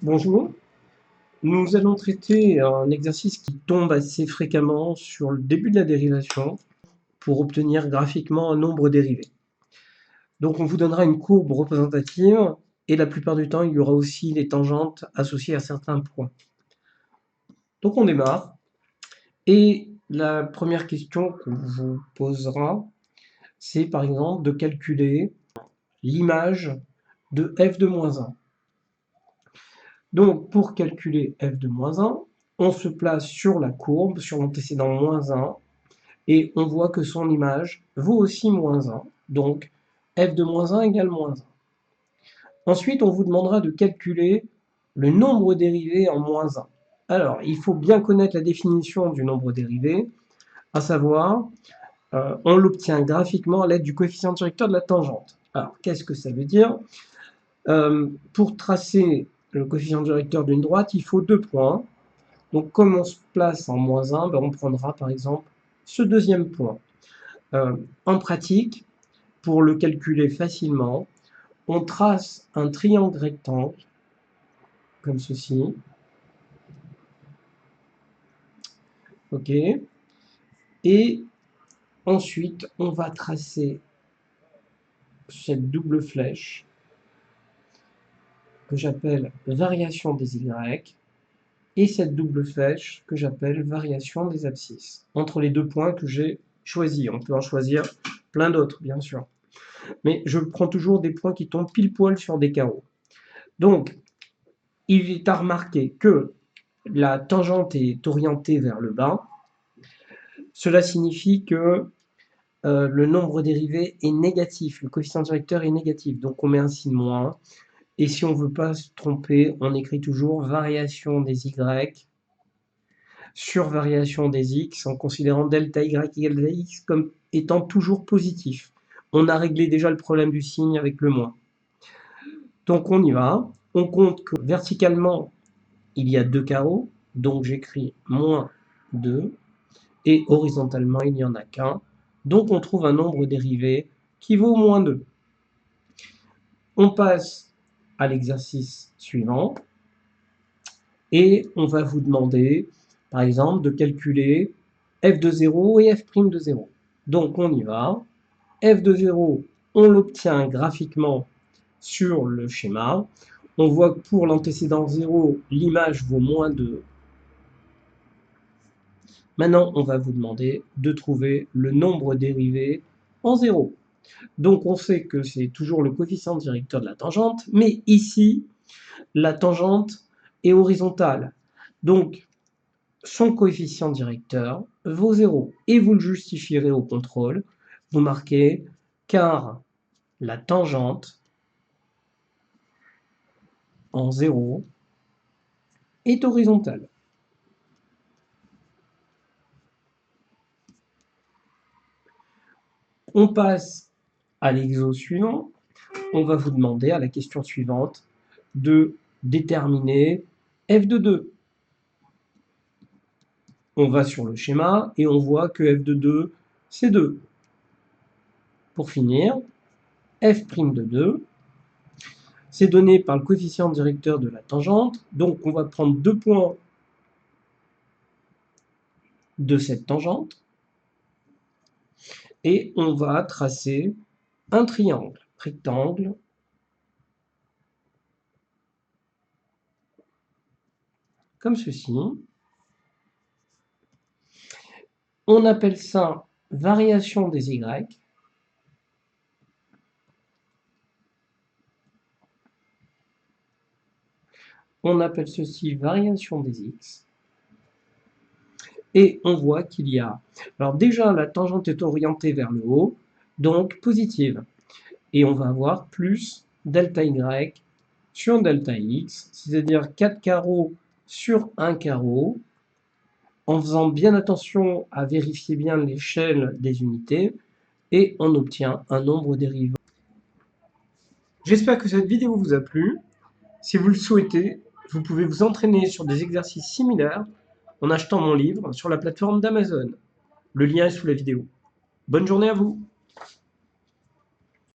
Bonjour, nous allons traiter un exercice qui tombe assez fréquemment sur le début de la dérivation pour obtenir graphiquement un nombre dérivé. Donc on vous donnera une courbe représentative et la plupart du temps il y aura aussi les tangentes associées à certains points. Donc on démarre et la première question qu'on vous posera, c'est par exemple de calculer l'image de f de moins 1. Donc, pour calculer f de moins 1, on se place sur la courbe, sur l'antécédent moins 1, et on voit que son image vaut aussi moins 1. Donc, f de moins 1 égale moins 1. Ensuite, on vous demandera de calculer le nombre dérivé en moins 1. Alors, il faut bien connaître la définition du nombre dérivé, à savoir, on l'obtient graphiquement à l'aide du coefficient directeur de la tangente. Alors, qu'est-ce que ça veut dire? Pour tracer le coefficient directeur d'une droite, il faut 2 points. Donc, comme on se place en moins 1, on prendra par exemple ce deuxième point. En pratique, pour le calculer facilement, on trace un triangle rectangle, comme ceci. OK. Et ensuite, on va tracer cette double flèche que j'appelle variation des Y. Et cette double flèche que j'appelle variation des abscisses, entre les deux points que j'ai choisis. On peut en choisir plein d'autres, bien sûr. Mais je prends toujours des points qui tombent pile poil sur des carreaux. Donc, il est à remarquer que la tangente est orientée vers le bas. Cela signifie que le nombre dérivé est négatif, le coefficient directeur est négatif. Donc, on met un signe moins. Et si on ne veut pas se tromper, on écrit toujours variation des Y sur variation des x en considérant delta y égale delta x comme étant toujours positif. On a réglé déjà le problème du signe avec le moins. Donc on y va. On compte que verticalement, il y a 2 carreaux, donc j'écris moins 2, et horizontalement, il n'y en a qu'un. Donc on trouve un nombre dérivé qui vaut moins 2. On passe à l'exercice suivant, et on va vous demander, par exemple, de calculer f de 0 et f' de 0. Donc on y va. f de 0, on l'obtient graphiquement sur le schéma. On voit que pour l'antécédent 0, l'image vaut moins 2. Maintenant, on va vous demander de trouver le nombre dérivé en 0. Donc on sait que c'est toujours le coefficient directeur de la tangente, mais ici, la tangente est horizontale. Donc, son coefficient directeur vaut 0. Et vous le justifierez au contrôle. Vous marquez car la tangente en 0 est horizontale. On passe à l'exo suivant. On va vous demander à la question suivante de déterminer f de 2. On va sur le schéma et on voit que f de 2, c'est 2. Pour finir, f' de 2, c'est donné par le coefficient directeur de la tangente. Donc on va prendre 2 points de cette tangente et on va tracer un triangle rectangle comme ceci. On appelle ça variation des Y. On appelle ceci variation des X. Et on voit qu'il y a... Alors déjà, la tangente est orientée vers le haut, donc positive. Et on va avoir plus delta Y sur delta X, c'est-à-dire 4 carreaux sur 1 carreau, en faisant bien attention à vérifier bien l'échelle des unités, et on obtient un nombre dérivé. J'espère que cette vidéo vous a plu. Si vous le souhaitez, vous pouvez vous entraîner sur des exercices similaires en achetant mon livre sur la plateforme d'Amazon. Le lien est sous la vidéo. Bonne journée à vous!